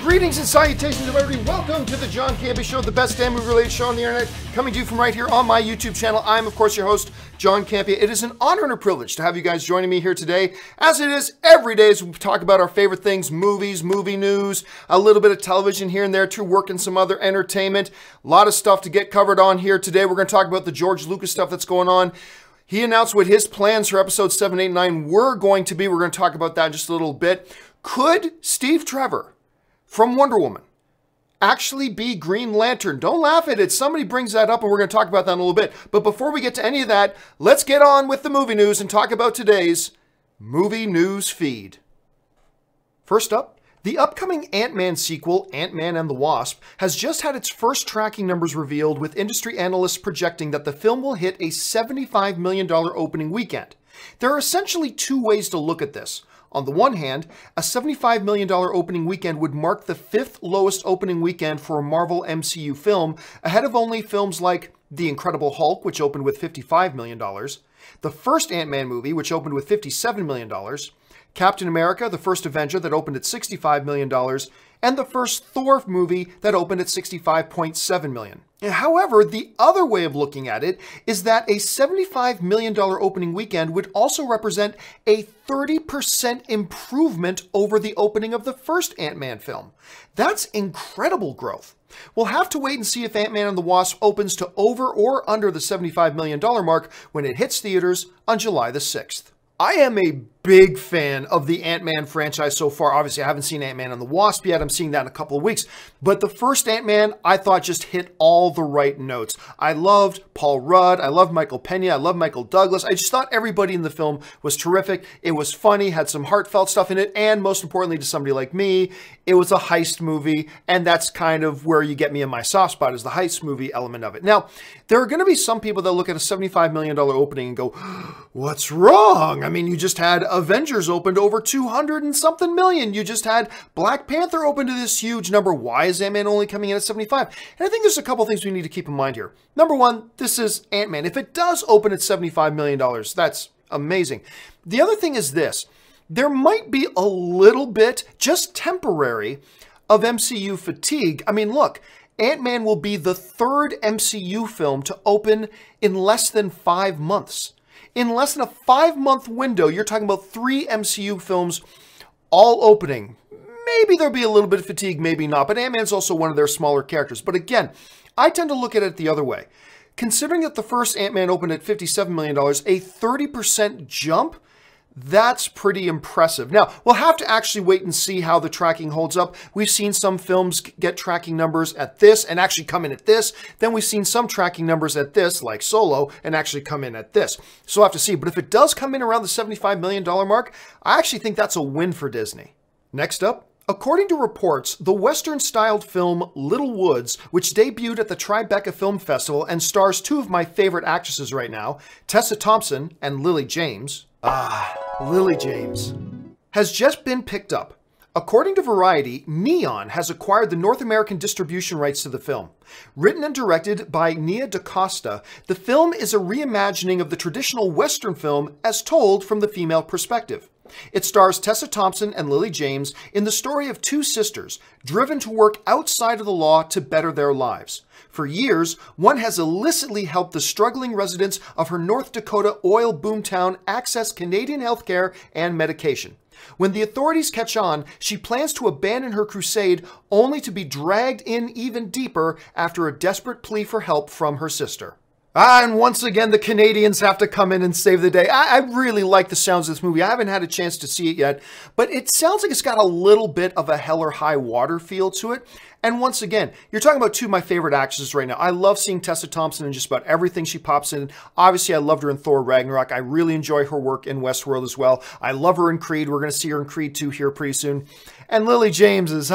Greetings and salutations, everybody. Welcome to the John Campea Show, the best damn movie-related show on the internet, coming to you from right here on my YouTube channel. I'm, of course, your host, John Campea. It is an honor and a privilege to have you guys joining me here today, as it is every day as we talk about our favorite things, movies, movie news, a little bit of television here and there to work in some other entertainment. A lot of stuff to get covered on here today. We're going to talk about the George Lucas stuff that's going on. He announced what his plans for episodes 7, 8, and 9 were going to be. We're going to talk about that in just a little bit. Could Steve Trevor from Wonder Woman actually be Green Lantern? Don't laugh at it. Somebody brings that up and we're going to talk about that in a little bit. But before we get to any of that, let's get on with the movie news and talk about today's movie news feed. First up, the upcoming Ant-Man sequel, Ant-Man and the Wasp, has just had its first tracking numbers revealed, with industry analysts projecting that the film will hit a $75 million opening weekend. There are essentially two ways to look at this. On the one hand, a $75 million opening weekend would mark the 5th lowest opening weekend for a Marvel MCU film, ahead of only films like The Incredible Hulk, which opened with $55 million, the first Ant-Man movie, which opened with $57 million, Captain America, the first Avenger, that opened at $65 million, and the first Thor movie that opened at $65.7 million. However, the other way of looking at it is that a $75 million opening weekend would also represent a 30% improvement over the opening of the first Ant-Man film. That's incredible growth. We'll have to wait and see if Ant-Man and the Wasp opens to over or under the $75 million mark when it hits theaters on July the 6th. I am a big fan of the Ant-Man franchise so far. Obviously, I haven't seen Ant-Man and the Wasp yet. I'm seeing that in a couple of weeks. But the first Ant-Man, I thought, just hit all the right notes. I loved Paul Rudd. I loved Michael Pena. I loved Michael Douglas. I just thought everybody in the film was terrific. It was funny, had some heartfelt stuff in it, and most importantly to somebody like me, it was a heist movie, and that's kind of where you get me in my soft spot, is the heist movie element of it. Now, there are going to be some people that look at a $75 million opening and go, what's wrong? I mean, you just had Avengers open to over 200 and something million. You just had Black Panther open to this huge number. Why is Ant-Man only coming in at 75? And I think there's a couple things we need to keep in mind here. Number one, this is Ant-Man. If it does open at $75 million, that's amazing. The other thing is this. There might be a little bit, just temporary, of MCU fatigue. I mean, look, Ant-Man will be the third MCU film to open in less than 5 months. In less than a 5-month window, you're talking about 3 MCU films all opening. Maybe there'll be a little bit of fatigue, maybe not, but Ant-Man's also one of their smaller characters. But again, I tend to look at it the other way. Considering that the first Ant-Man opened at $57 million, a 30% jump, that's pretty impressive. Now, we'll have to actually wait and see how the tracking holds up. We've seen some films get tracking numbers at this and actually come in at this. Then we've seen some tracking numbers at this, like Solo, and actually come in at this. So we'll have to see. But if it does come in around the $75 million mark, I actually think that's a win for Disney. Next up, according to reports, the Western-styled film Little Woods, which debuted at the Tribeca Film Festival and stars 2 of my favorite actresses right now, Tessa Thompson and Lily James, Lily James, has just been picked up. According to Variety, Neon has acquired the North American distribution rights to the film. Written and directed by Nia DaCosta, the film is a reimagining of the traditional Western film as told from the female perspective. It stars Tessa Thompson and Lily James in the story of 2 sisters driven to work outside of the law to better their lives. For years, one has illicitly helped the struggling residents of her North Dakota oil boomtown access Canadian healthcare and medication. When the authorities catch on, she plans to abandon her crusade only to be dragged in even deeper after a desperate plea for help from her sister. And once again, the Canadians have to come in and save the day. I really like the sounds of this movie. I haven't had a chance to see it yet, but it sounds like it's got a little bit of a Hell or High Water feel to it. And once again, you're talking about 2 of my favorite actresses right now. I love seeing Tessa Thompson in just about everything she pops in. Obviously, I loved her in Thor Ragnarok. I really enjoy her work in Westworld as well. I love her in Creed. We're going to see her in Creed 2 here pretty soon. And Lily James is,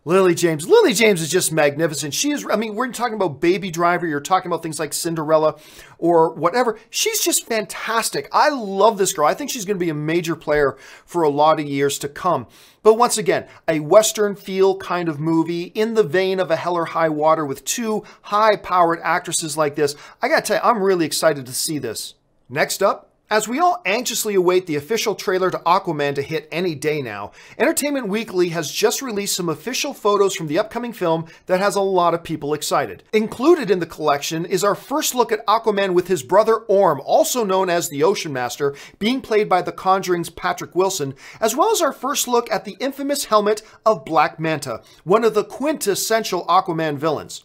Lily James. Lily James is just magnificent. She is, I mean, we're talking about Baby Driver. You're talking about things like Cinderella or whatever. She's just fantastic. I love this girl. I think she's going to be a major player for a lot of years to come. But once again, a Western feel kind of movie in the vein of a Hell or High Water with 2 high-powered actresses like this. I got to tell you, I'm really excited to see this. Next up, As we all anxiously await the official trailer to Aquaman to hit any day now, Entertainment Weekly has just released some official photos from the upcoming film that has a lot of people excited. Included in the collection is our first look at Aquaman with his brother Orm, also known as the Ocean Master, being played by The Conjuring's Patrick Wilson, as well as our first look at the infamous helmet of Black Manta, one of the quintessential Aquaman villains.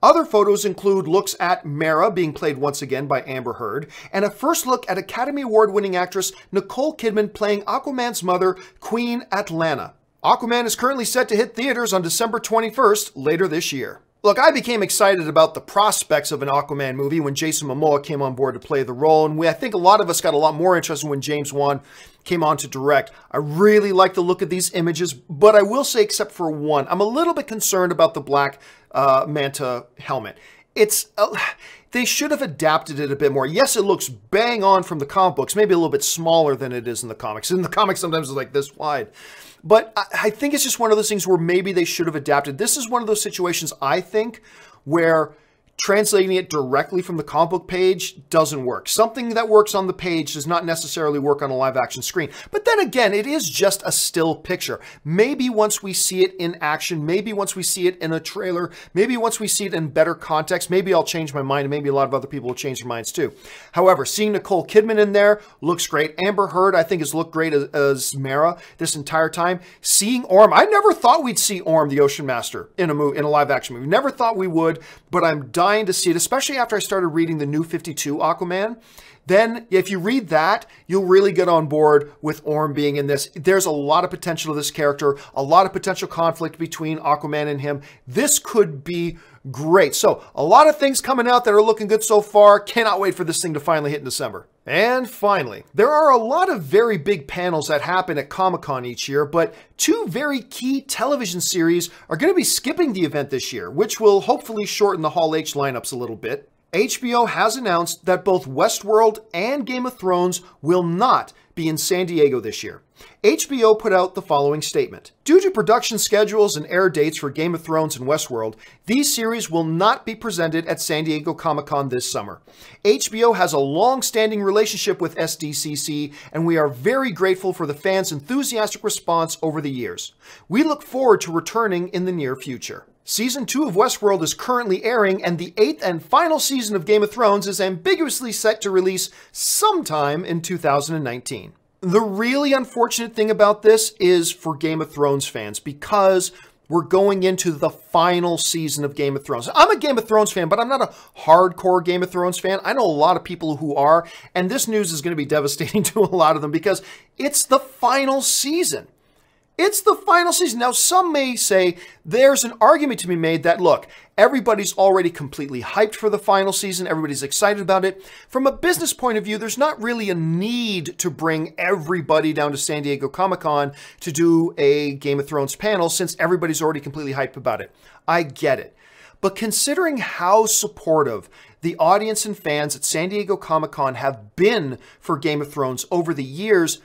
Other photos include looks at Mera being played once again by Amber Heard, and a first look at Academy Award-winning actress Nicole Kidman playing Aquaman's mother, Queen Atlanna. Aquaman is currently set to hit theaters on December 21st, later this year. Look, I became excited about the prospects of an Aquaman movie when Jason Momoa came on board to play the role, and I think a lot of us got a lot more interested when James Wan came on to direct. I really like the look of these images, but I will say, except for one, I'm a little bit concerned about the Black Manta helmet. They should have adapted it a bit more. Yes, it looks bang on from the comic books, maybe a little bit smaller than it is in the comics. In the comics, sometimes it's like this wide. But I think it's just one of those things where maybe they should have adapted. This is one of those situations, I think, where translating it directly from the comic book page doesn't work. Something that works on the page does not necessarily work on a live action screen. But then again, it is just a still picture. Maybe once we see it in action, maybe once we see it in a trailer, maybe once we see it in better context, maybe I'll change my mind, and maybe a lot of other people will change their minds too. However, seeing Nicole Kidman in there looks great. Amber Heard, I think, has looked great as Mera this entire time. Seeing Orm, I never thought we'd see Orm, the Ocean Master, in a live action movie. Never thought we would, but I'm dying to see it, especially after I started reading the New 52 Aquaman. Then, if you read that, you'll really get on board with Orm being in this. There's a lot of potential of this character, a lot of potential conflict between Aquaman and him. This could be great. So, a lot of things coming out that are looking good so far. Cannot wait for this thing to finally hit in December. And finally, there are a lot of very big panels that happen at Comic-Con each year, but two very key television series are going to be skipping the event this year, which will hopefully shorten the Hall H lineups a little bit. HBO has announced that both Westworld and Game of Thrones will not be in San Diego this year. HBO put out the following statement. Due to production schedules and air dates for Game of Thrones and Westworld, these series will not be presented at San Diego Comic-Con this summer. HBO has a long-standing relationship with SDCC, and we are very grateful for the fans' enthusiastic response over the years. We look forward to returning in the near future. Season 2 of Westworld is currently airing, and the 8th and final season of Game of Thrones is ambiguously set to release sometime in 2019. The really unfortunate thing about this is for Game of Thrones fans, because we're going into the final season of Game of Thrones. I'm a Game of Thrones fan, but I'm not a hardcore Game of Thrones fan. I know a lot of people who are, and this news is going to be devastating to a lot of them because it's the final season. It's the final season. Now, some may say there's an argument to be made that, look, everybody's already completely hyped for the final season. Everybody's excited about it. From a business point of view, there's not really a need to bring everybody down to San Diego Comic-Con to do a Game of Thrones panel since everybody's already completely hyped about it. I get it. But considering how supportive the audience and fans at San Diego Comic-Con have been for Game of Thrones over the years,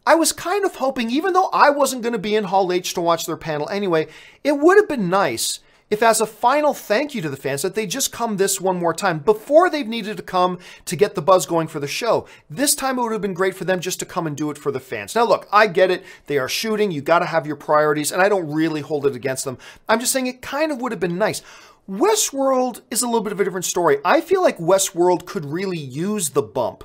I was kind of hoping, even though I wasn't going to be in Hall H to watch their panel anyway, it would have been nice if, as a final thank you to the fans, that they just come this one more time before they've needed to come to get the buzz going for the show. This time it would have been great for them just to come and do it for the fans. Now look, I get it. They are shooting. You got to have your priorities, and I don't really hold it against them. I'm just saying it kind of would have been nice. Westworld is a little bit of a different story. I feel like Westworld could really use the bump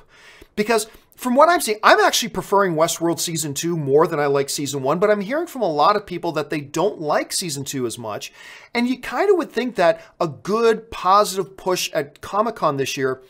because from what I'm seeing, I'm actually preferring Westworld Season 2 more than I like Season 1, but I'm hearing from a lot of people that they don't like Season 2 as much. And you kind of would think that a good, positive push at Comic-Con this year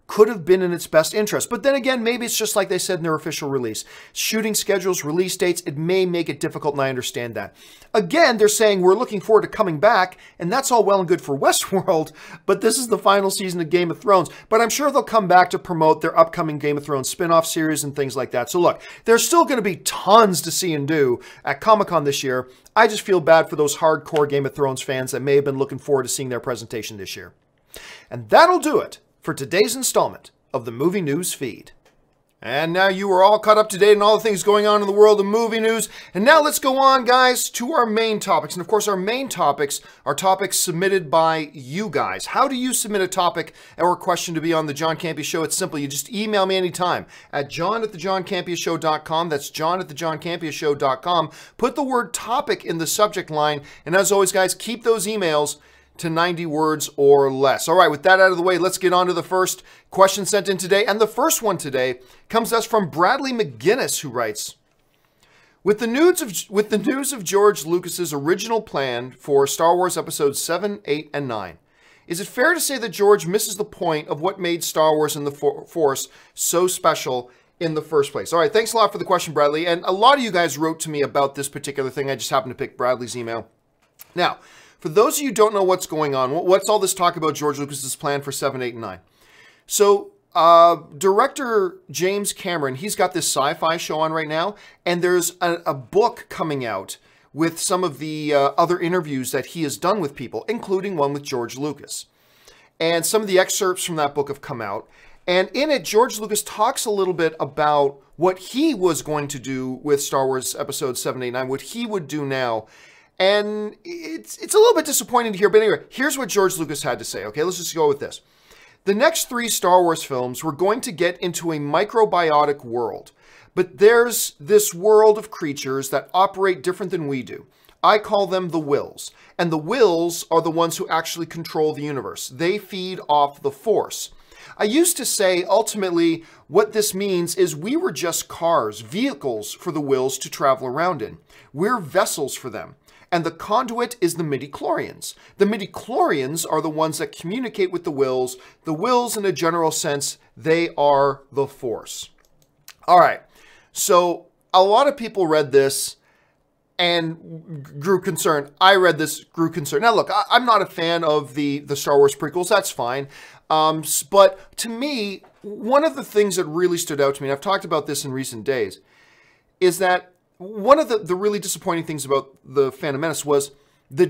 could have been in its best interest. But then again, maybe it's just like they said in their official release. Shooting schedules, release dates, it may make it difficult, and I understand that. Again, they're saying we're looking forward to coming back, and that's all well and good for Westworld, but this is the final season of Game of Thrones. But I'm sure they'll come back to promote their upcoming Game of Thrones spin-off series and things like that. So look, there's still going to be tons to see and do at Comic-Con this year. I just feel bad for those hardcore Game of Thrones fans that may have been looking forward to seeing their presentation this year. And that'll do it for today's installment of the Movie News Feed. And now you are all caught up to date on all the things going on in the world of movie news. And now let's go on, guys, to our main topics. And of course, our main topics are topics submitted by you guys. How do you submit a topic or a question to be on the John Campea Show? It's simple. You just email me anytime at john@thejohncampeashow.com. That's john@thejohncampeashow.com. Put the word topic in the subject line. And as always, guys, keep those emails to 90 words or less. All right, with that out of the way, let's get on to the first question sent in today. And the first one today comes to us from Bradley McGinnis, who writes, with the news of George Lucas's original plan for Star Wars Episodes 7, 8, and 9, is it fair to say that George misses the point of what made Star Wars and the Force so special in the first place? All right, thanks a lot for the question, Bradley. And a lot of you guys wrote to me about this particular thing. I just happened to pick Bradley's email. Now, for those of you who don't know what's going on, what's all this talk about George Lucas's plan for 7, 8, and 9? So, director James Cameron, he's got this sci-fi show on right now, and there's a book coming out with some of the other interviews that he has done with people, including one with George Lucas. And some of the excerpts from that book have come out. And in it, George Lucas talks a little bit about what he was going to do with Star Wars Episodes 7, 8, 9, what he would do now. And it's a little bit disappointing to hear, but anyway, here's what George Lucas had to say. Okay, let's just go with this. The next 3 Star Wars films were going to get into a microbiotic world, but there's this world of creatures that operate different than we do. I call them the Whills, and the Whills are the ones who actually control the universe. They feed off the Force. I used to say, ultimately, what this means is we were just cars, vehicles for the Whills to travel around in. We're vessels for them. And the conduit is the Midi-Chlorians. The Midi-Chlorians are the ones that communicate with the Whills. The Whills, in a general sense, they are the Force. All right, so a lot of people read this and grew concerned. I read this, grew concerned. Now, look, I'm not a fan of the Star Wars prequels. That's fine. But to me, one of the things that really stood out to me, and I've talked about this in recent days, is that one of the really disappointing things about The Phantom Menace was the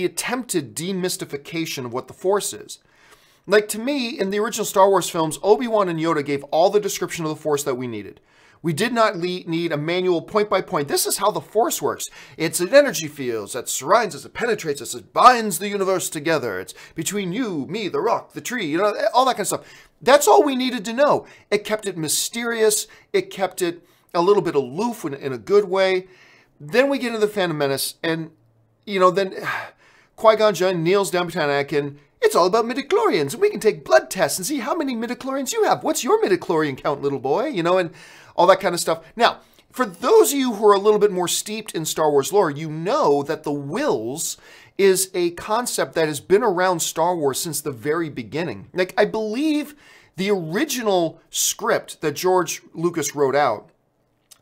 attempted demystification of what the Force is. Like, to me, in the original Star Wars films, Obi-Wan and Yoda gave all the description of the Force that we needed. We did not need a manual point by point. This is how the Force works. It's an energy field that surrounds us, it penetrates us, it binds the universe together. It's between you, me, the rock, the tree, all that kind of stuff. That's all we needed to know. It kept it mysterious. It kept it a little bit aloof in a good way. Then we get into The Phantom Menace, and, then Qui-Gon Jinn kneels down behind Anakin. It's all about Midi-Chlorians, and we can take blood tests and see how many Midi-Chlorians you have. What's your Midi-Chlorian count, little boy? And all that kind of stuff. Now, for those of you who are a little bit more steeped in Star Wars lore, you know that the Whills is a concept that has been around Star Wars since the very beginning. Like, I believe the original script that George Lucas wrote out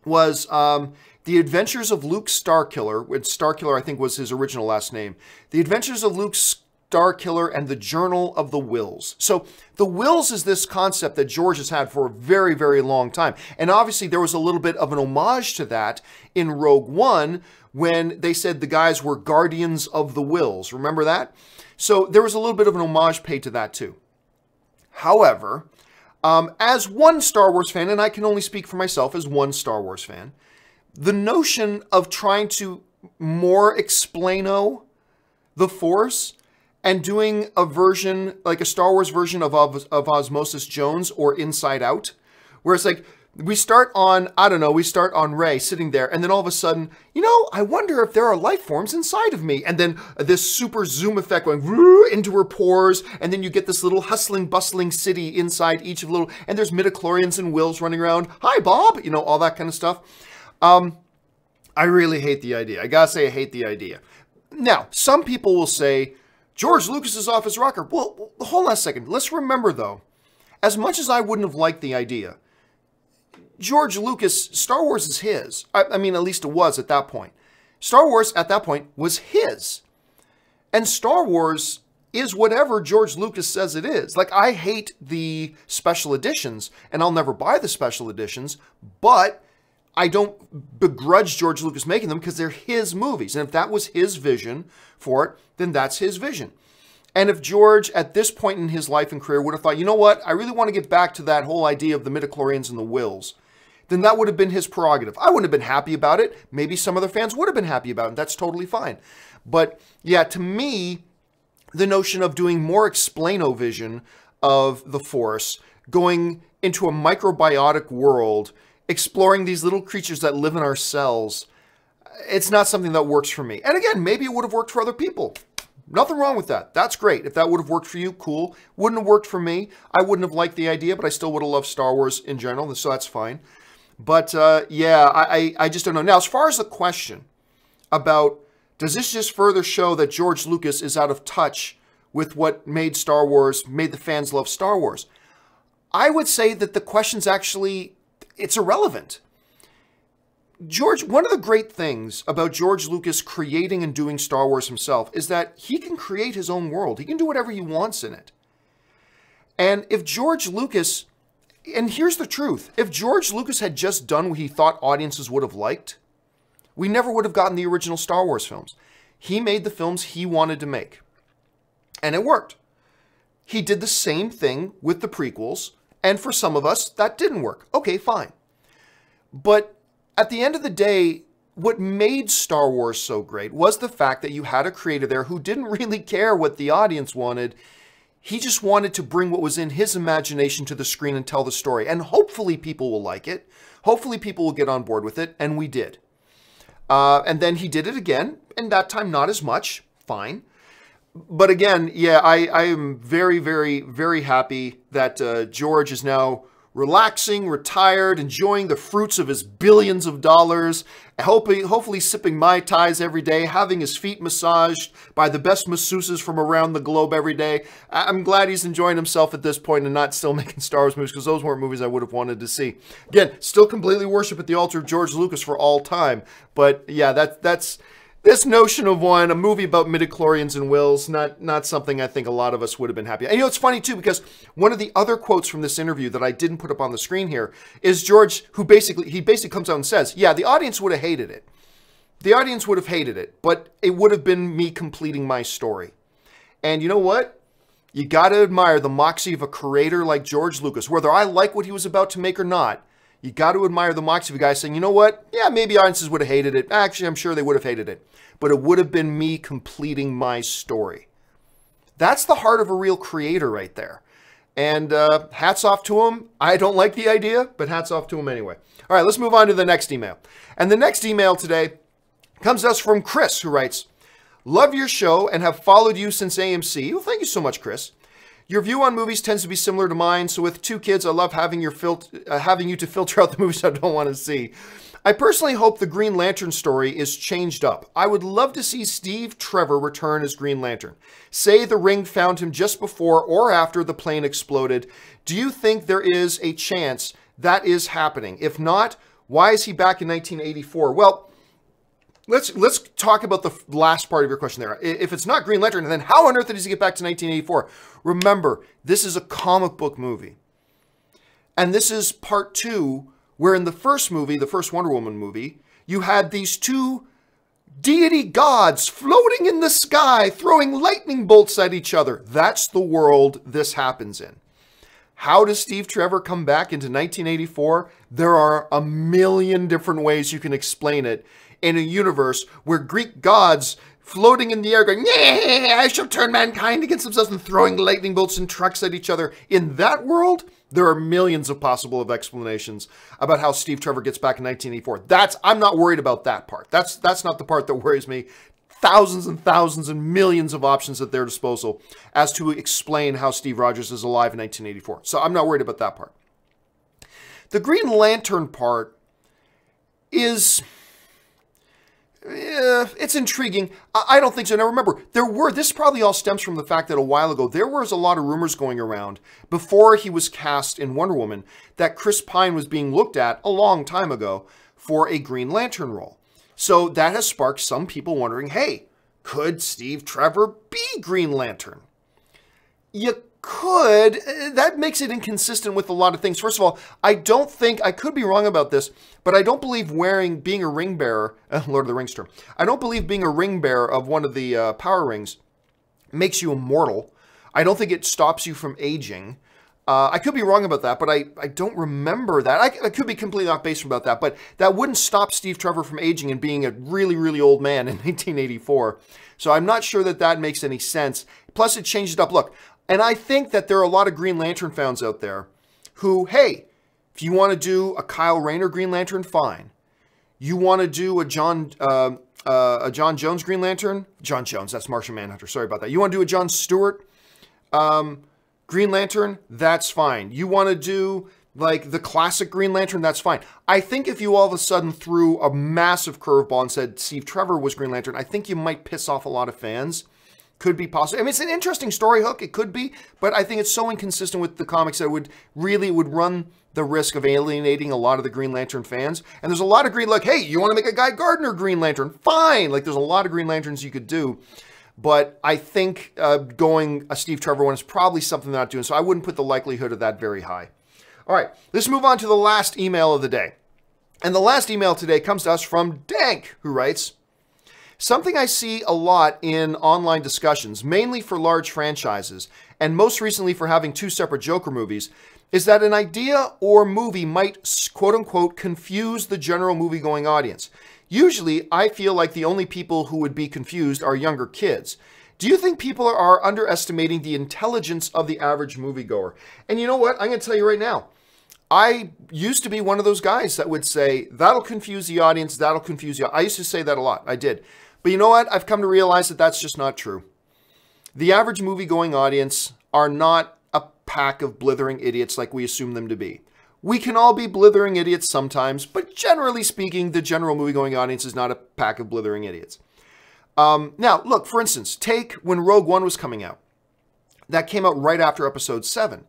was The Adventures of Luke Starkiller, which Starkiller I think was his original last name. The Adventures of Luke Starkiller and the Journal of the Whills. So the Whills is this concept that George has had for a very, very long time. And obviously there was a little bit of an homage to that in Rogue One when they said the guys were guardians of the Whills. Remember that? So there was a little bit of an homage paid to that too. However, as one Star Wars fan, and I can only speak for myself as one Star Wars fan, the notion of trying to more explain-o the Force and doing a version, like a Star Wars version of Osmosis Jones or Inside Out, where it's like, we start on, we start on Rey sitting there, and then all of a sudden, I wonder if there are life forms inside of me. And then this super zoom effect going into her pores, and then you get this little hustling, bustling city inside each of little, and there's Midi-Chlorians and Whills running around. Hi, Bob! All that kind of stuff. I really hate the idea. I gotta say, I hate the idea. Now, some people will say, George Lucas is off his rocker. Well, hold on a second. Let's remember, though, as much as I wouldn't have liked the idea, George Lucas, Star Wars is his. I mean, at least it was at that point. Star Wars, at that point, was his. And Star Wars is whatever George Lucas says it is. Like, I hate the special editions, and I'll never buy the special editions, but I don't begrudge George Lucas making them because they're his movies. And if that was his vision for it, then that's his vision. And if George, at this point in his life and career, would have thought, you know what, I really want to get back to that whole idea of the Midi-Chlorians and the Whills, then that would have been his prerogative. I wouldn't have been happy about it. Maybe some other fans would have been happy about it. That's totally fine. But yeah, to me, the notion of doing more explain-o-vision of the Force, going into a microbiotic world, exploring these little creatures that live in our cells, it's not something that works for me. And again, maybe it would have worked for other people. Nothing wrong with that. That's great. If that would have worked for you, cool. Wouldn't have worked for me. I wouldn't have liked the idea, but I still would have loved Star Wars in general, so that's fine. But yeah, I just don't know. Now, as far as the question about, does this just further show that George Lucas is out of touch with what made Star Wars, made the fans love Star Wars? I would say that the question's actually, it's irrelevant. One of the great things about George Lucas creating and doing Star Wars himself is that he can create his own world. He can do whatever he wants in it. And if George Lucas, and here's the truth, if George Lucas had just done what he thought audiences would have liked, we never would have gotten the original Star Wars films. He made the films he wanted to make. And it worked. He did the same thing with the prequels, and for some of us, that didn't work. Okay, fine. But at the end of the day, what made Star Wars so great was the fact that you had a creator there who didn't really care what the audience wanted. He just wanted to bring what was in his imagination to the screen and tell the story. And hopefully people will like it. Hopefully people will get on board with it. And we did. And then he did it again. And that time, not as much. Fine. But again, yeah, I am very, very, very happy that George is now relaxing, retired, enjoying the fruits of his billions of dollars, hopefully sipping Mai Tais every day, having his feet massaged by the best masseuses from around the globe every day. I'm glad he's enjoying himself at this point and not still making Star Wars movies, because those weren't movies I would have wanted to see. Again, still completely worship at the altar of George Lucas for all time. But yeah, that's this notion of a movie about Midi-Chlorians and Whills, not something I think a lot of us would have been happy. And you know, it's funny too, because one of the other quotes from this interview that I didn't put up on the screen here is George, who basically comes out and says, yeah, the audience would have hated it. The audience would have hated it, but it would have been me completing my story. And you know what? You got to admire the moxie of a creator like George Lucas. Whether I like what he was about to make or not, you got to admire the moxie of a guy saying, you know what? Yeah, maybe audiences would have hated it. Actually, I'm sure they would have hated it. But it would have been me completing my story. That's the heart of a real creator right there. And hats off to him. I don't like the idea, but hats off to him anyway. All right, let's move on to the next email. And the next email today comes to us from Chris, who writes, love your show and have followed you since AMC. Well, thank you so much, Chris. Your view on movies tends to be similar to mine, so with 2 kids, I love having you to filter out the movies I don't want to see. I personally hope the Green Lantern story is changed up. I would love to see Steve Trevor return as Green Lantern. Say the ring found him just before or after the plane exploded. Do you think there is a chance that is happening? If not, why is he back in 1984? Well, let's talk about the last part of your question there. If it's not Green Lantern, then how on earth does he get back to 1984? Remember, this is a comic book movie. And this is part 2, where in the first movie, the first Wonder Woman movie, you had these 2 deity gods floating in the sky, throwing lightning bolts at each other. That's the world this happens in. How does Steve Trevor come back into 1984? There are a million different ways you can explain it in a universe where Greek gods floating in the air going, yeah, I shall turn mankind against themselves, and throwing lightning bolts and trucks at each other. In that world, there are millions of possible explanations about how Steve Trevor gets back in 1984. I'm not worried about that part. That's not the part that worries me. Thousands and thousands and millions of options at their disposal as to explain how Steve Rogers is alive in 1984. So I'm not worried about that part. The Green Lantern part is... it's intriguing. I don't think so. Now remember, this probably all stems from the fact that a while ago, there was a lot of rumors going around before he was cast in Wonder Woman that Chris Pine was being looked at a long time ago for a Green Lantern role. So that has sparked some people wondering, hey, could Steve Trevor be Green Lantern? You could. That makes it inconsistent with a lot of things. First of all, I don't think, I could be wrong about this, but I don't believe being a ring bearer, Lord of the Rings term, I don't believe being a ring bearer of one of the power rings makes you immortal. I don't think it stops you from aging. I could be wrong about that, but I don't remember that. I could be completely off base about that, but that wouldn't stop Steve Trevor from aging and being a really, really old man in 1984. So I'm not sure that that makes any sense. Plus, it changed it up. Look, and I think that there are a lot of Green Lantern fans out there who, hey, if you want to do a Kyle Rayner Green Lantern, fine. You want to do a John Jones Green Lantern? John Jones, that's Martian Manhunter. Sorry about that. You want to do a John Stewart Green Lantern? That's fine. You want to do like the classic Green Lantern? That's fine. I think if you all of a sudden threw a massive curveball and said Steve Trevor was Green Lantern, I think you might piss off a lot of fans. Could be possible. I mean, it's an interesting story hook. It could be, but I think it's so inconsistent with the comics that it would run the risk of alienating a lot of the Green Lantern fans. And there's a lot of Green, like, hey, you want to make a Guy Gardner Green Lantern? Fine. Like, there's a lot of Green Lanterns you could do. But I think going a Steve Trevor one is probably something they're not doing. So I wouldn't put the likelihood of that very high. All right, let's move on to the last email of the day. And the last email today comes to us from Dank, who writes, something I see a lot in online discussions, mainly for large franchises, and most recently for having 2 separate Joker movies, is that an idea or movie might, quote-unquote, confuse the general movie-going audience. Usually, I feel like the only people who would be confused are younger kids. Do you think people are underestimating the intelligence of the average moviegoer? And you know what? I'm going to tell you right now. I used to be one of those guys that would say, that'll confuse the audience, that'll confuse you. I used to say that a lot. I did. But you know what? I've come to realize that that's just not true. The average movie-going audience are not a pack of blithering idiots like we assume them to be. We can all be blithering idiots sometimes, but generally speaking, the general movie-going audience is not a pack of blithering idiots. Now, look, for instance, take when Rogue One was coming out. That came out right after Episode 7.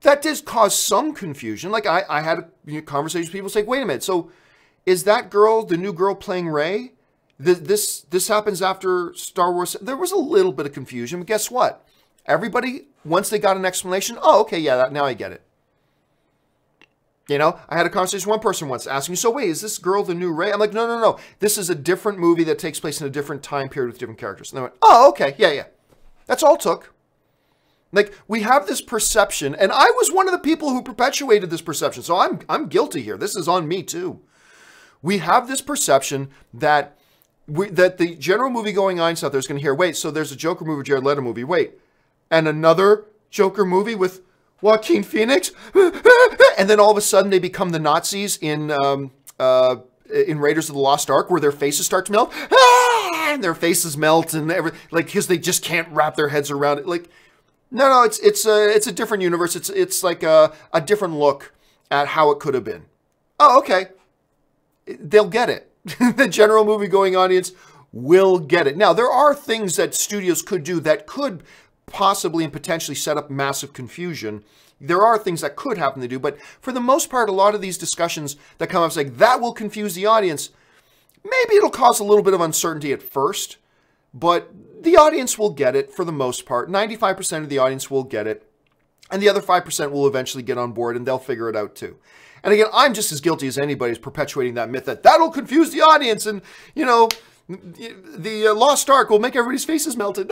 That did cause some confusion. Like, I had conversations with people saying, wait a minute, so is that girl, the new girl playing Rey? This happens after Star Wars. There was a little bit of confusion, but guess what? Everybody, once they got an explanation, oh, okay, yeah, now I get it. You know, I had a conversation with one person once asking me, so wait, is this girl the new Rey? I'm like, no. This is a different movie that takes place in a different time period with different characters. And they went, oh, okay, yeah. That's all it took. Like, we have this perception, and I was one of the people who perpetuated this perception, so I'm guilty here. This is on me, too. We have this perception that the general movie-going audience out there is going to hear, wait, so there's a Joker movie, Jared Leto movie, wait, and another Joker movie with Joaquin Phoenix? And then all of a sudden they become the Nazis in Raiders of the Lost Ark, where their faces start to melt, and their faces melt, and like, because they just can't wrap their heads around it. Like, no, it's a different universe. It's like a different look at how it could have been. Oh, okay. They'll get it. The general movie-going audience will get it. Now, there are things that studios could do that could possibly and potentially set up massive confusion. There are things that could happen to do, but for the most part, a lot of these discussions that come up saying that will confuse the audience, maybe it'll cause a little bit of uncertainty at first, but the audience will get it for the most part. 95% of the audience will get it, and the other 5% will eventually get on board, and they'll figure it out too. And again, I'm just as guilty as anybody is perpetuating that myth that that'll confuse the audience, and, you know, the Lost Ark will make everybody's faces melted.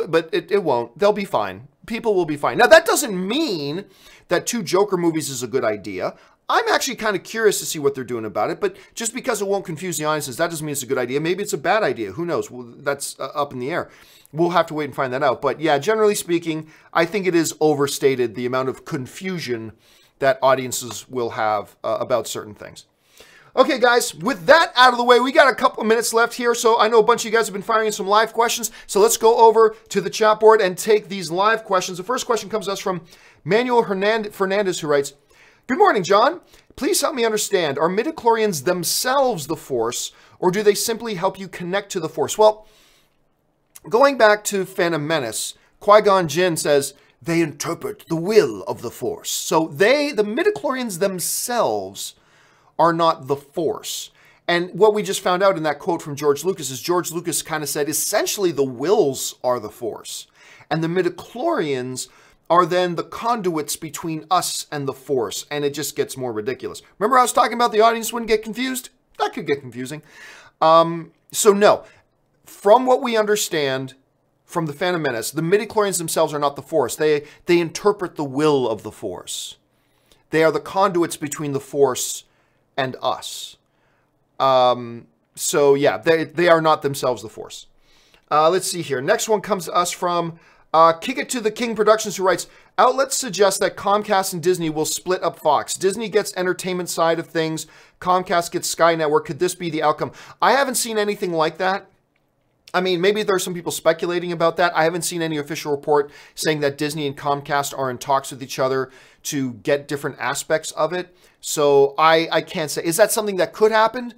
But it won't. They'll be fine. People will be fine. Now, that doesn't mean that 2 Joker movies is a good idea. I'm actually kind of curious to see what they're doing about it, but just because it won't confuse the audiences, that doesn't mean it's a good idea. Maybe it's a bad idea. Who knows? Well, that's up in the air. We'll have to wait and find that out. But yeah, generally speaking, I think it is overstated, the amount of confusion that audiences will have about certain things. Okay, guys, with that out of the way, we got a couple of minutes left here, so I know a bunch of you guys have been firing in some live questions, so let's go over to the chat board and take these live questions. The first question comes to us from Manuel Fernandez, who writes, good morning, John. Please help me understand, are Midi-Chlorians themselves the Force, or do they simply help you connect to the Force? Well, going back to Phantom Menace, Qui-Gon Jinn says, they interpret the will of the Force. So the Midi-Chlorians themselves are not the Force. And what we just found out in that quote from George Lucas is George Lucas kind of said, essentially the Whills are the Force. And the Midi-Chlorians are then the conduits between us and the Force. And it just gets more ridiculous. Remember I was talking about the audience wouldn't get confused? That could get confusing. So no, from what we understand, from the Phantom Menace, the Midi-Chlorians themselves are not the Force. They interpret the will of the Force. They are the conduits between the Force and us. So yeah, they are not themselves the Force. Let's see here. Next one comes to us from Kick It to the King Productions, who writes, outlets suggest that Comcast and Disney will split up Fox. Disney gets entertainment side of things. Comcast gets Sky Network. Could this be the outcome? I haven't seen anything like that. I mean, maybe there's some people speculating about that. I haven't seen any official report saying that Disney and Comcast are in talks with each other to get different aspects of it. So I can't say. Is that something that could happen?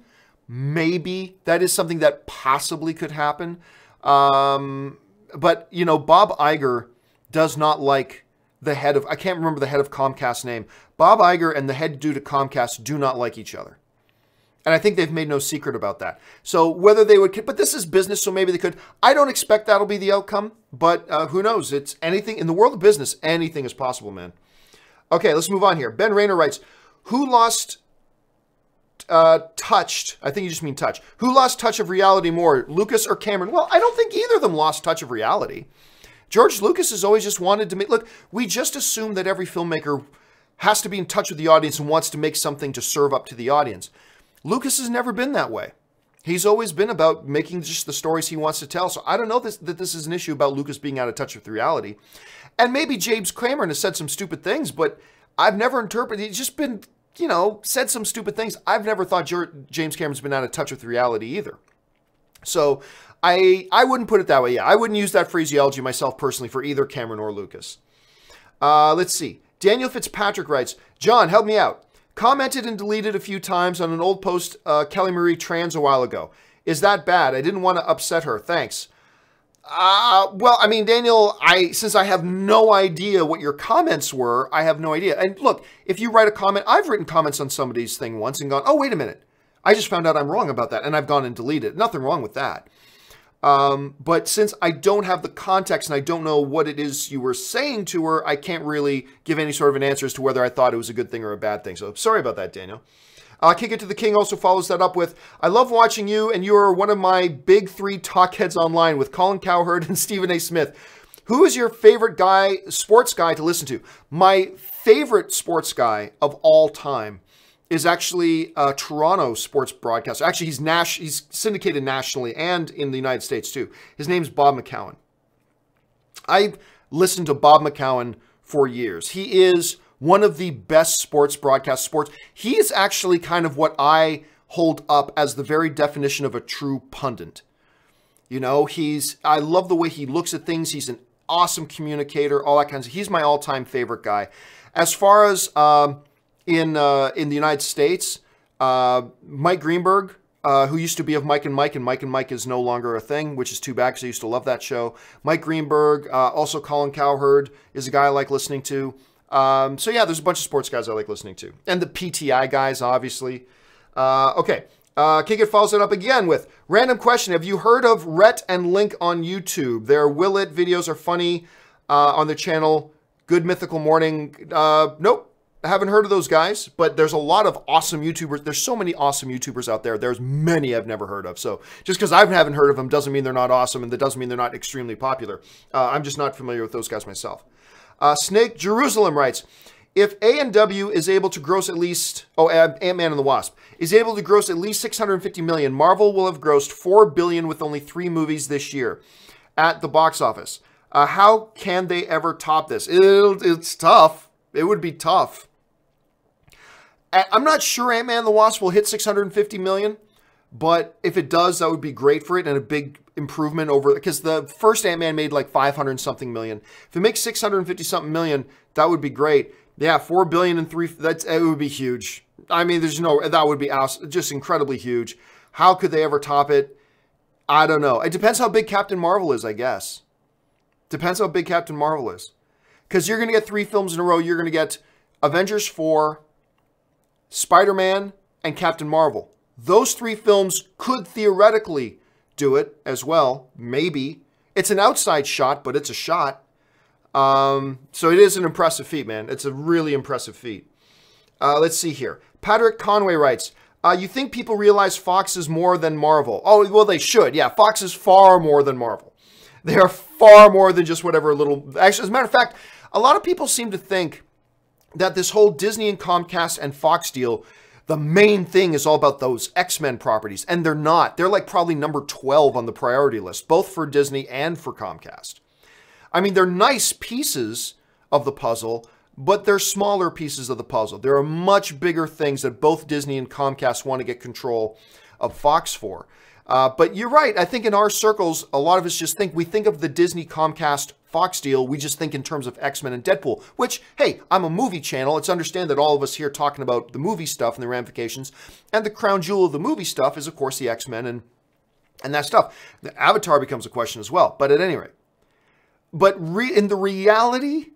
Maybe. That is something that possibly could happen. But, you know, Bob Iger does not like the head of, I can't remember the head of Comcast's name. Bob Iger and the head dude at Comcast do not like each other. And I think they've made no secret about that. So whether they would, but this is business, so maybe they could. I don't expect that'll be the outcome, but who knows? It's anything, in the world of business, anything is possible, man. Okay, let's move on here. Ben Rayner writes, who lost touched, I think you just mean touch. Who lost touch of reality more, Lucas or Cameron? Well, I don't think either of them lost touch of reality. George Lucas has always just wanted to make, look, we just assume that every filmmaker has to be in touch with the audience and wants to make something to serve up to the audience. Lucas has never been that way. He's always been about making just the stories he wants to tell. So I don't know that this is an issue about Lucas being out of touch with reality. And maybe James Cameron has said some stupid things, but I've never interpreted, he's just been, you know, said some stupid things. I've never thought James Cameron's been out of touch with reality either. So I wouldn't put it that way. Yeah, I wouldn't use that phraseology myself personally for either Cameron or Lucas. Let's see. Daniel Fitzpatrick writes, John, help me out. Commented and deleted a few times on an old post Kelly Marie trans a while ago. Is that bad? I didn't want to upset her. Thanks. Well, I mean, Daniel, since I have no idea what your comments were, I have no idea. And look, if you write a comment, I've written comments on somebody's thing once and gone, oh, wait a minute. I just found out I'm wrong about that. And I've gone and deleted it. Nothing wrong with that. But since I don't have the context and I don't know what it is you were saying to her, I can't really give any sort of an answer as to whether I thought it was a good thing or a bad thing. So sorry about that, Daniel. Kick It to the King also follows that up with, I love watching you, and you are one of my big three talkheads online with Colin Cowherd and Stephen A. Smith. Who is your favorite guy, sports guy to listen to? My favorite sports guy of all time is actually a Toronto sports broadcaster. Actually, he's syndicated nationally and in the United States too. His name's Bob McCowan. I've listened to Bob McCowan for years. He is one of the best sports broadcast sports. He is actually kind of what I hold up as the very definition of a true pundit. You know, I love the way he looks at things. He's an awesome communicator, all that kinds of, he's my all-time favorite guy. As far as in the United States, Mike Greenberg, who used to be of Mike and Mike is no longer a thing, which is too bad because I used to love that show. Mike Greenberg, also Colin Cowherd is a guy I like listening to. So yeah, there's a bunch of sports guys I like listening to. And the PTI guys, obviously. Okay, Kick It follows it up again with, random question, have you heard of Rhett and Link on YouTube? Their Will It videos are funny on their channel. Good Mythical Morning. Nope. I haven't heard of those guys, but there's a lot of awesome YouTubers. There's so many awesome YouTubers out there. There's many I've never heard of. So just because I haven't heard of them doesn't mean they're not awesome, and that doesn't mean they're not extremely popular. I'm just not familiar with those guys myself. Snake Jerusalem writes, if A&W is able to gross at least, Ant-Man and the Wasp, is able to gross at least $650 million, Marvel will have grossed $4 billion with only 3 movies this year at the box office. How can they ever top this? It's tough. It would be tough. I'm not sure Ant-Man and the Wasp will hit $650 million, but if it does, that would be great for it and a big improvement over, because the first Ant-Man made like 500 something million. If it makes 650 something million, that would be great. Yeah, 4 billion and 3, it would be huge. I mean, that would be just incredibly huge. How could they ever top it? I don't know. It depends how big Captain Marvel is, I guess. Depends how big Captain Marvel is. Because you're going to get 3 films in a row. You're going to get Avengers 4, Spider-Man, and Captain Marvel. Those 3 films could theoretically do it as well. Maybe. It's an outside shot, but it's a shot. So it is an impressive feat, man. It's a really impressive feat. Let's see here. Patrick Conway writes, you think people realize Fox is more than Marvel? Oh, well, they should. Yeah, Fox is far more than Marvel. They are far more than just whatever little... Actually, as a matter of fact, a lot of people seem to think that this whole Disney and Comcast and Fox deal, the main thing is all about those X-Men properties. And they're not. They're like probably number 12 on the priority list, both for Disney and for Comcast. I mean, they're nice pieces of the puzzle, but they're smaller pieces of the puzzle. There are much bigger things that both Disney and Comcast want to get control of Fox for. But you're right. I think in our circles, a lot of us just think, we think of the Disney, Comcast, Fox deal, we just think in terms of X-Men and Deadpool, which, hey, I'm a movie channel. It's understand that all of us here talking about the movie stuff and the ramifications, and the crown jewel of the movie stuff is, of course, the X-Men and that stuff. The Avatar becomes a question as well, but at any rate. But in the reality,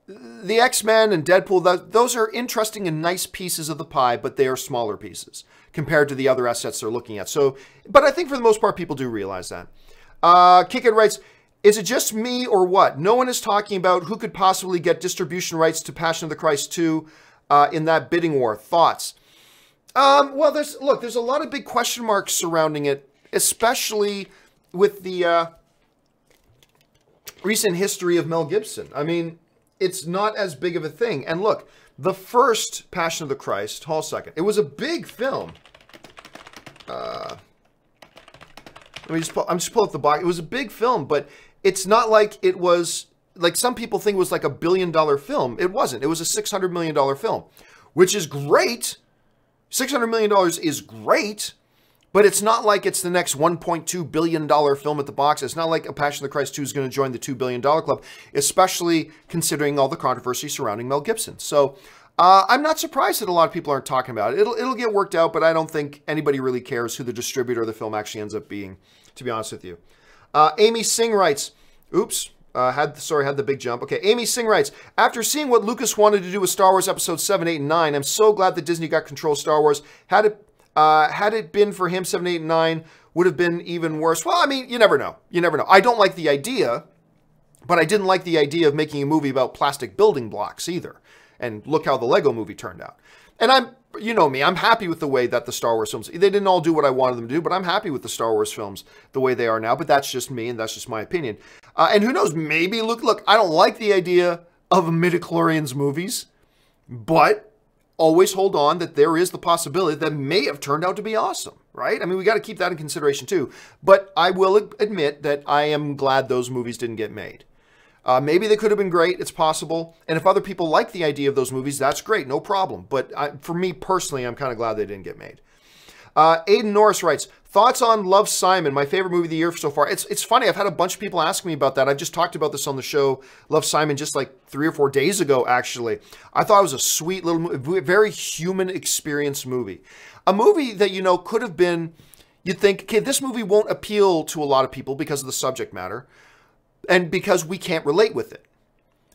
the X-Men and Deadpool, those are interesting and nice pieces of the pie, but they are smaller pieces compared to the other assets they're looking at. So, but I think for the most part, people do realize that. Kickit writes, is it just me or what? No one is talking about who could possibly get distribution rights to Passion of the Christ 2 in that bidding war. Thoughts? Well, there's a lot of big question marks surrounding it, especially with the recent history of Mel Gibson. I mean, it's not as big of a thing. And look, the first Passion of the Christ, hold on a second, it was a big film. I'm just pulling up the box. It was a big film, but it's not like it was, like some people think it was like $1 billion film. It wasn't. It was a $600 million film, which is great. $600 million is great, but it's not like it's the next $1.2 billion film at the box. It's not like A Passion of the Christ 2 is going to join the $2 billion club, especially considering all the controversy surrounding Mel Gibson. So I'm not surprised that a lot of people aren't talking about it. It'll get worked out, but I don't think anybody really cares who the distributor of the film actually ends up being, to be honest with you. Amy Singh writes, oops, had the big jump. Okay, Amy Singh writes, after seeing what Lucas wanted to do with Star Wars Episode 7, 8, and 9, I'm so glad that Disney got control of Star Wars. Had it been for him, 7, 8, and 9 would have been even worse. Well, I mean, you never know. You never know. I don't like the idea, but I didn't like the idea of making a movie about plastic building blocks either. And look how the Lego movie turned out. And you know me, I'm happy with the way that the Star Wars films, they didn't all do what I wanted them to do, but I'm happy with the Star Wars films the way they are now. But that's just me, and that's just my opinion. And who knows, maybe, look, I don't like the idea of Midi-Chlorians movies, but always hold on that there is the possibility that may have turned out to be awesome, right? I mean, we got to keep that in consideration too. But I will admit that I am glad those movies didn't get made. Maybe they could have been great. It's possible. And if other people like the idea of those movies, that's great. No problem. But for me personally, I'm kind of glad they didn't get made. Aiden Norris writes, thoughts on Love, Simon, my favorite movie of the year so far. It's funny. I've had a bunch of people ask me about that. I've just talked about this on the show, Love, Simon, just like 3 or 4 days ago, actually. I thought it was a sweet little, very human experience movie. A movie that, you know, could have been, you'd think, okay, this movie won't appeal to a lot of people because of the subject matter. And because we can't relate with it.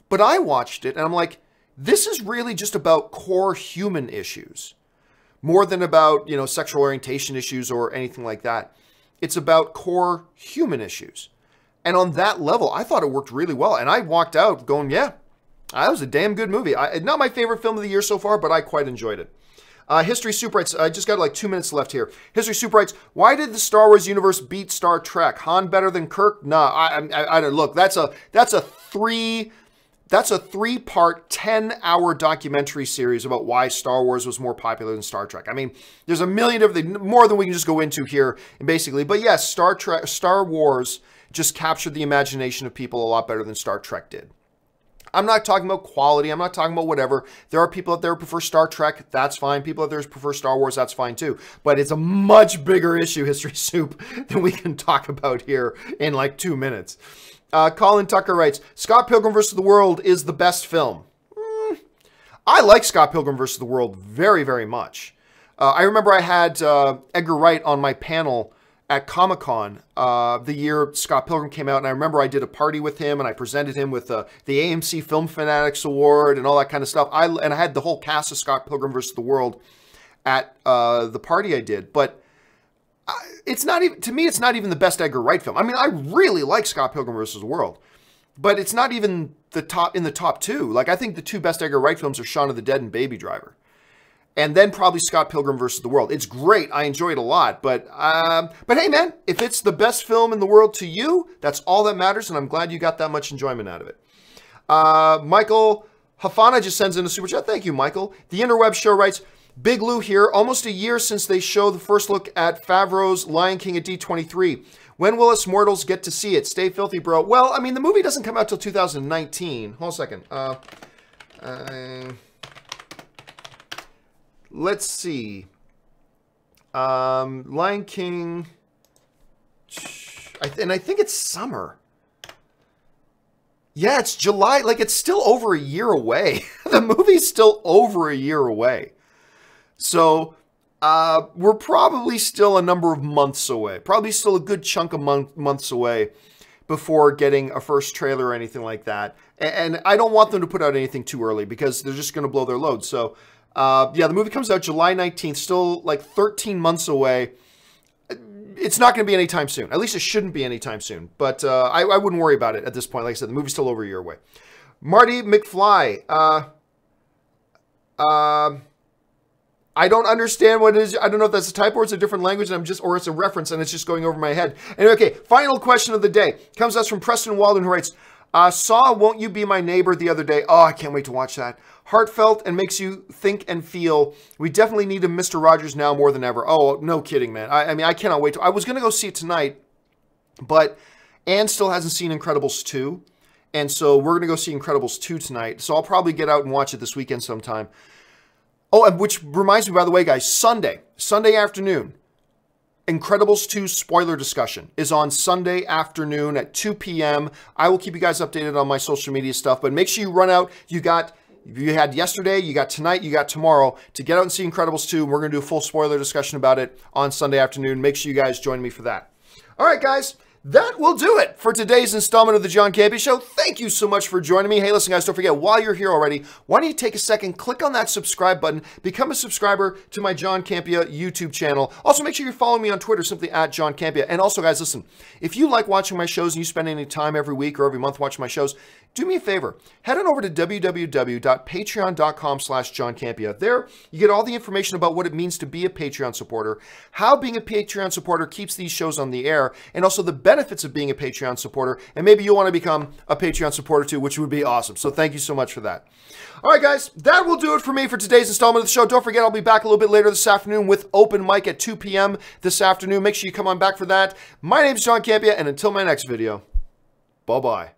But I watched it and I'm like, this is really just about core human issues. More than about, you know, sexual orientation issues or anything like that. It's about core human issues. And on that level, I thought it worked really well. And I walked out going, yeah, that was a damn good movie. Not my favorite film of the year so far, but I quite enjoyed it. History Soup writes, I just got like 2 minutes left here. History Soup writes, why did the Star Wars universe beat Star Trek? Han better than Kirk? Nah, I don't look. That's a 3-part 10-hour documentary series about why Star Wars was more popular than Star Trek. I mean, there's a million of them, more than we can just go into here, basically. But yes, Star Wars just captured the imagination of people a lot better than Star Trek did. I'm not talking about quality. I'm not talking about whatever. There are people out there who prefer Star Trek. That's fine. People out there who prefer Star Wars. That's fine too. But it's a much bigger issue, History Soup, than we can talk about here in like 2 minutes. Colin Tucker writes, Scott Pilgrim vs. the World is the best film. I like Scott Pilgrim vs. the World very, very much. I remember I had Edgar Wright on my panel at Comic-Con the year Scott Pilgrim came out, and I remember I did a party with him, and I presented him with the AMC Film Fanatics Award and all that kind of stuff. And I had the whole cast of Scott Pilgrim vs. the World at the party I did. But it's not even, to me, it's not even the best Edgar Wright film. I mean, I really like Scott Pilgrim vs. the World, but it's not even in the top 2. Like, I think the 2 best Edgar Wright films are Shaun of the Dead and Baby Driver. and then probably Scott Pilgrim versus the World. It's great. I enjoy it a lot. But hey, man, if it's the best film in the world to you, that's all that matters, and I'm glad you got that much enjoyment out of it. Michael Hafana just sends in a super chat. Thank you, Michael. The Interweb Show writes, Big Lou here. Almost a year since they showed the first look at Favreau's Lion King at D23. When will us mortals get to see it? Stay filthy, bro. Well, I mean, the movie doesn't come out till 2019. Hold on a second. Let's see. Lion King. And I think it's summer. Yeah, it's July. Like, it's still over a year away. The movie's still over a year away. So, we're probably still a number of months away. Probably still a good chunk of months away before getting a first trailer or anything like that. And I don't want them to put out anything too early because they're just going to blow their load. So, yeah, the movie comes out July 19th, still like 13 months away. It's not going to be anytime soon. At least it shouldn't be anytime soon. But I wouldn't worry about it at this point. Like I said, the movie's still over a year away. Marty McFly. I don't understand what it is. I don't know if that's a typo or it's a different language, and or it's a reference, and it's just going over my head. Anyway, okay, final question of the day. Comes to us from Preston Walden, who writes, saw Won't You Be My Neighbor the other day. Oh, I can't wait to watch that. Heartfelt and makes you think and feel. We definitely need a Mr. Rogers now more than ever. Oh, no kidding, man. I mean, I cannot wait. I was going to go see it tonight, but Anne still hasn't seen Incredibles 2, and so we're going to go see Incredibles 2 tonight. So I'll probably get out and watch it this weekend sometime. Oh, and which reminds me, by the way, guys, Sunday afternoon, Incredibles 2 spoiler discussion is on Sunday afternoon at 2 p.m. I will keep you guys updated on my social media stuff, but make sure you run out. You had yesterday, you got tonight, you got tomorrow to get out and see Incredibles 2. We're going to do a full spoiler discussion about it on Sunday afternoon. Make sure you guys join me for that. All right, guys. That will do it for today's installment of the John Campea Show. Thank you so much for joining me. Hey, listen, guys, don't forget, while you're here already, why don't you take a second, click on that subscribe button, become a subscriber to my John Campea YouTube channel. Also, make sure you're following me on Twitter, simply at John Campea. And also, guys, listen, if you like watching my shows and you spend any time every week or every month watching my shows, do me a favor. Head on over to www.patreon.com/JohnCampea. There, you get all the information about what it means to be a Patreon supporter, how being a Patreon supporter keeps these shows on the air, and also the benefits of being a Patreon supporter. And maybe you'll want to become a Patreon supporter too, which would be awesome. So thank you so much for that. All right, guys, that will do it for me for today's installment of the show. Don't forget, I'll be back a little bit later this afternoon with Open Mic at 2 p.m. this afternoon. Make sure you come on back for that. My name's John Campea, and until my next video, bye-bye.